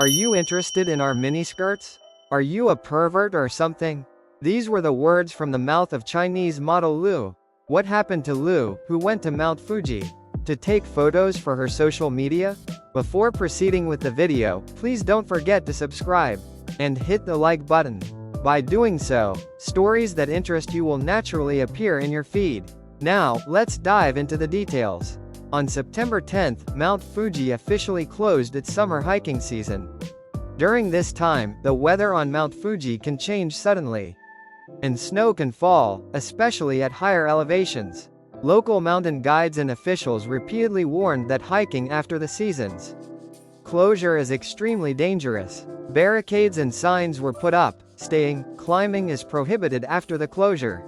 Are you interested in our miniskirts? Are you a pervert or something? These were the words from the mouth of Chinese model Lu. What happened to Lu, who went to Mount Fuji to take photos for her social media? Before proceeding with the video, please don't forget to subscribe and hit the like button. By doing so, stories that interest you will naturally appear in your feed. Now, let's dive into the details. On September 10th, Mount Fuji officially closed its summer hiking season. During this time, the weather on Mount Fuji can change suddenly, and snow can fall, especially at higher elevations. Local mountain guides and officials repeatedly warned that hiking after the season's closure is extremely dangerous. Barricades and signs were put up, stating, "Climbing is prohibited after the closure,"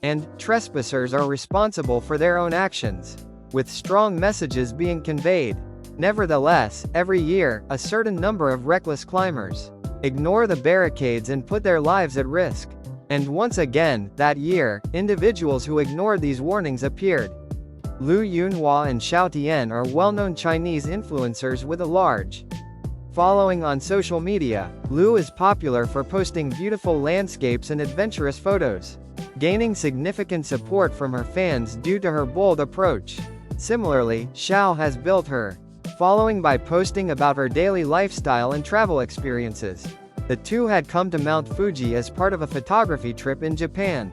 and "Trespassers are responsible for their own actions," with strong messages being conveyed. Nevertheless, every year, a certain number of reckless climbers ignore the barricades and put their lives at risk. And once again, that year, individuals who ignored these warnings appeared. Liu Yunhua and Xiao Tian are well-known Chinese influencers with a large following on social media. Liu is popular for posting beautiful landscapes and adventurous photos, gaining significant support from her fans due to her bold approach. Similarly, Xiao has built her following by posting about her daily lifestyle and travel experiences. The two had come to Mount Fuji as part of a photography trip in Japan,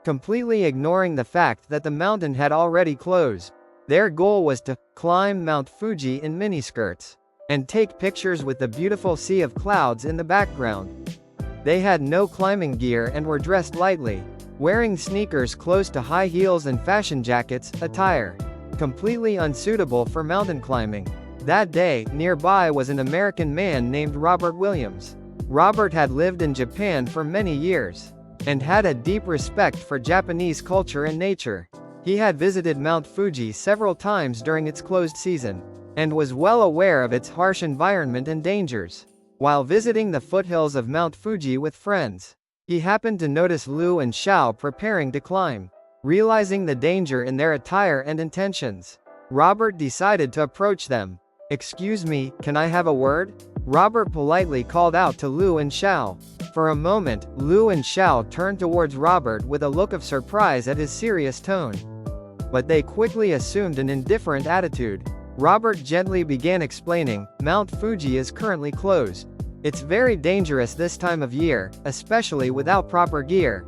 completely ignoring the fact that the mountain had already closed. Their goal was to climb Mount Fuji in miniskirts and take pictures with the beautiful sea of clouds in the background. They had no climbing gear and were dressed lightly, wearing sneakers close to high heels and fashion jackets, attire completely unsuitable for mountain climbing. That day, nearby was an American man named Robert Williams. Robert had lived in Japan for many years, and had a deep respect for Japanese culture and nature. He had visited Mount Fuji several times during its closed season, and was well aware of its harsh environment and dangers. While visiting the foothills of Mount Fuji with friends, he happened to notice Liu and Xiao preparing to climb. Realizing the danger in their attire and intentions, Robert decided to approach them. "Excuse me, can I have a word?" Robert politely called out to Liu and Xiao. For a moment, Liu and Xiao turned towards Robert with a look of surprise at his serious tone, but they quickly assumed an indifferent attitude. Robert gently began explaining, "Mount Fuji is currently closed. It's very dangerous this time of year, especially without proper gear.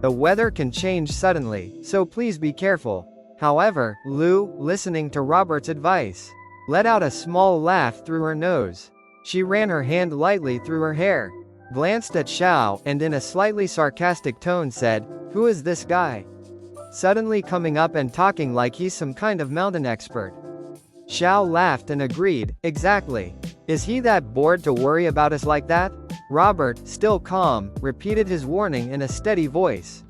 The weather can change suddenly, so please be careful." However, Liu, listening to Robert's advice, let out a small laugh through her nose. She ran her hand lightly through her hair, glanced at Xiao, and in a slightly sarcastic tone said, "Who is this guy? Suddenly coming up and talking like he's some kind of mountain expert." Xiao laughed and agreed, "Exactly. Is he that bored to worry about us like that?" Robert, still calm, repeated his warning in a steady voice.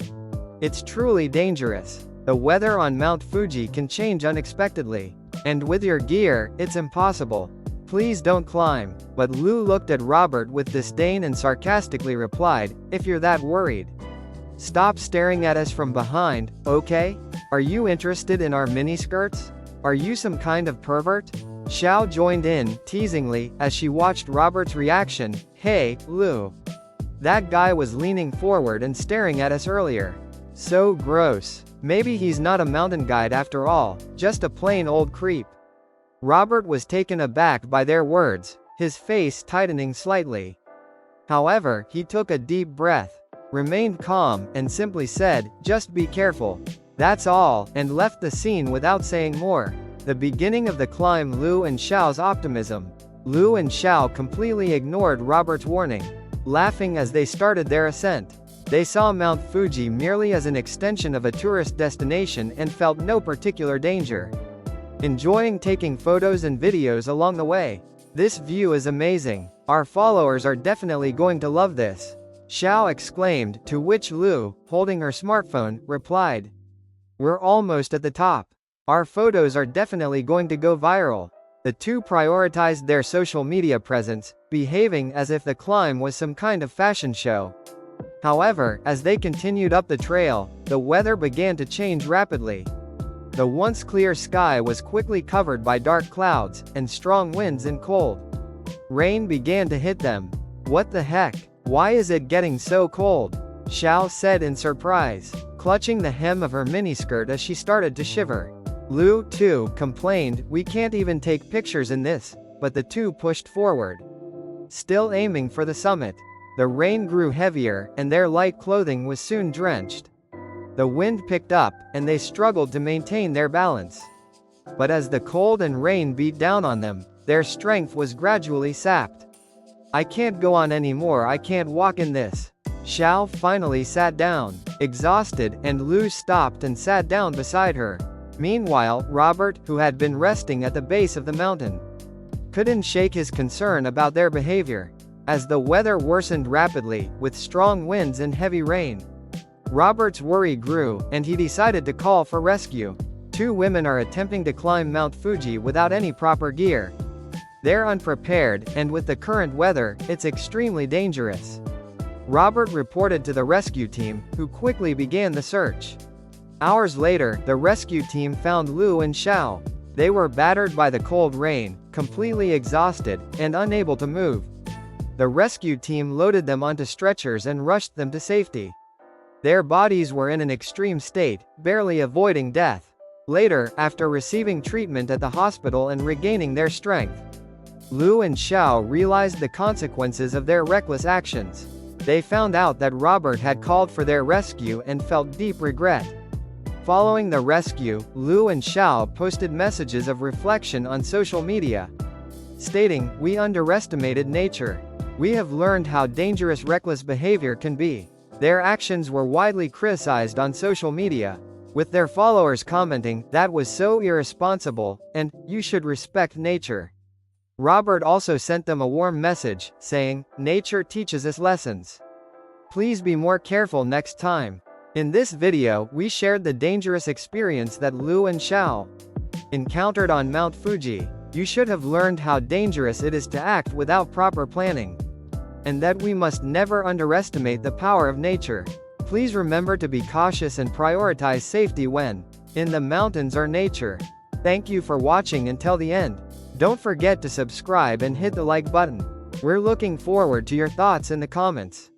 "It's truly dangerous. The weather on Mount Fuji can change unexpectedly, and with your gear, it's impossible. Please don't climb." But Liu looked at Robert with disdain and sarcastically replied, "If you're that worried, stop staring at us from behind, okay? Are you interested in our miniskirts? Are you some kind of pervert?" Xiao joined in, teasingly, as she watched Robert's reaction. "Hey, Liu. That guy was leaning forward and staring at us earlier. So gross. Maybe he's not a mountain guide after all, just a plain old creep." Robert was taken aback by their words, his face tightening slightly. However, he took a deep breath, remained calm, and simply said, "Just be careful. That's all," and left the scene without saying more. The beginning of the climb. Liu and Xiao's optimism. Liu and Xiao completely ignored Robert's warning, laughing as they started their ascent. They saw Mount Fuji merely as an extension of a tourist destination and felt no particular danger, enjoying taking photos and videos along the way. "This view is amazing. Our followers are definitely going to love this," Xiao exclaimed, to which Liu, holding her smartphone, replied, "We're almost at the top. Our photos are definitely going to go viral." The two prioritized their social media presence, behaving as if the climb was some kind of fashion show. However, as they continued up the trail, the weather began to change rapidly. The once clear sky was quickly covered by dark clouds, and strong winds and cold Rain began to hit them. What the heck? Why is it getting so cold? Xiao said in surprise, clutching the hem of her miniskirt as she started to shiver. Lu, too, complained, we can't even take pictures in this, but the two pushed forward, still aiming for the summit. The rain grew heavier, and their light clothing was soon drenched. The wind picked up, and they struggled to maintain their balance. But as the cold and rain beat down on them, their strength was gradually sapped. I can't go on anymore, I can't walk in this. Xiao finally sat down, exhausted, and Lu stopped and sat down beside her. Meanwhile, Robert, who had been resting at the base of the mountain, couldn't shake his concern about their behavior. As the weather worsened rapidly, with strong winds and heavy rain, Robert's worry grew, and he decided to call for rescue. Two women are attempting to climb Mount Fuji without any proper gear. They're unprepared, and with the current weather, it's extremely dangerous. Robert reported to the rescue team, who quickly began the search. Hours later, the rescue team found Lu and Xiao. They were battered by the cold rain, completely exhausted, and unable to move. The rescue team loaded them onto stretchers and rushed them to safety. Their bodies were in an extreme state, barely avoiding death. Later, after receiving treatment at the hospital and regaining their strength, Lu and Xiao realized the consequences of their reckless actions. They found out that Robert had called for their rescue and felt deep regret. Following the rescue, Lu and Xiao posted messages of reflection on social media, stating, "We underestimated nature. We have learned how dangerous reckless behavior can be." Their actions were widely criticized on social media, with their followers commenting, "That was so irresponsible," and "You should respect nature." Robert also sent them a warm message, saying, "Nature teaches us lessons. Please be more careful next time." In this video, we shared the dangerous experience that Lu and Xiao encountered on Mount Fuji. You should have learned how dangerous it is to act without proper planning, and that we must never underestimate the power of nature. Please remember to be cautious and prioritize safety when in the mountains or nature. Thank you for watching until the end. Don't forget to subscribe and hit the like button. We're looking forward to your thoughts in the comments.